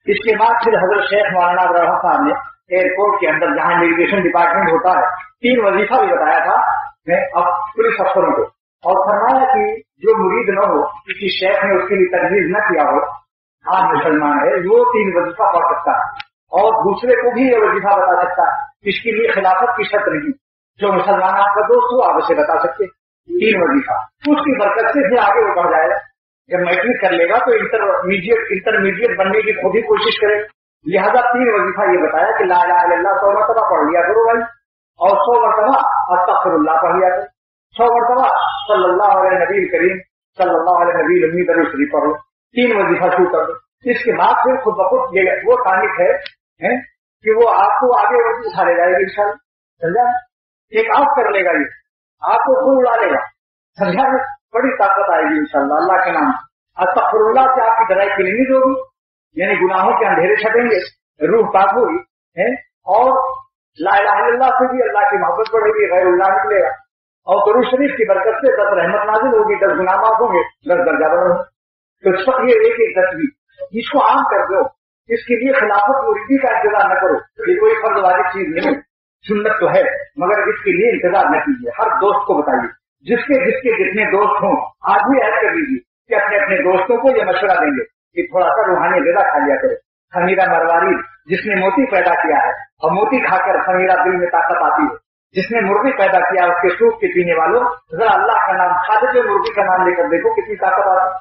इसके बाद फिर हजरत शेख मौलाना अब्दुल साहब ने एयरपोर्ट के अंदर जहाँ इमिग्रेशन डिपार्टमेंट होता है 3 वजीफा भी बताया था अब पुलिस अफसरों को, और फरमाया कि जो मुरीद न हो, किसी शेख ने उसके लिए तजवीज न किया हो, आज मुसलमान है, वो 3 वजीफा पढ़ सकता है और दूसरे को भी ये वजीफा बता सकता है। इसके लिए खिलाफत की शर्त नहीं, जो मुसलमान आपका दोस्त हो आप उसे बता सकते 3 वजीफा, उसकी बरकत से फिर आगे वो बढ़ जाएगा। जब मैट्रिक कर लेगा तो इंटरमीडिएट बनने की खुद ही कोशिश करे। लिहाजा 3 वजीफा ये बताया कि ला इलाहा इल्लल्लाह 100 मरतबा पढ़ लिया करो भाई, और 100 मरतबा अस्तगफिरुल्लाह पढ़ लिया करो, 100 मरतबा सल्लल्लाहु अलैहि नबी करीम सल्लल्लाहु अलैहि नबी लम्मी दरूद शरीफ पढ़ो, 3 वजीफा शुरू कर दो। इसके बाद फिर खुद बखुद ये वो तारीख है कि वो आपको आगे उठा ले जाएगी इंशाल्लाह, समझा? एक आप कर लेगा, ये आपको खुद उड़ा लेगा, समझा? बड़ी ताकत आएगी इंशाल्लाह अल्लाह के नाम। अस्तगफिरुल्लाह से आपकी दराई क्लीनिक होगी, यानी गुनाहों के अंधेरे छटेंगे, रूह पाक होगी है, और ला इलाहा इल्लल्लाह से भी अल्लाह की मोहब्बत बढ़ेगी, गैरुल्लाह निकलेगा, और दुरूद शरीफ की बरकत से 10 रहमत नाजिल होगी, 10 गुनाह माफ होंगे, 10 दर्जा बढ़ोगे। तो सब ये एक तस्वीर इसको आम कर दो। इसके लिए खिलाफत मुरीदी का इंतजार न करो, ये कोई फर्ज वाली चीज नहीं, सुन्नत तो है, मगर इसके लिए इंतजार न कीजिए। हर दोस्त को बताइए, जिसके जितने दोस्त हों आज भी ऐड कर लीजिए कि अपने अपने दोस्तों को ये मशवरा देंगे कि थोड़ा सा रूहानी ग़िज़ा खा लिया करो। खमीरा मरवारी जिसने मोती पैदा किया है, और मोती खाकर खमीरा दिल में ताकत आती है। जिसने मुर्गी पैदा किया उसके सूप के पीने वालों, जरा अल्लाह का नाम खाते हुए मुर्गी का नाम लेकर देखो कितनी ताकत आती है।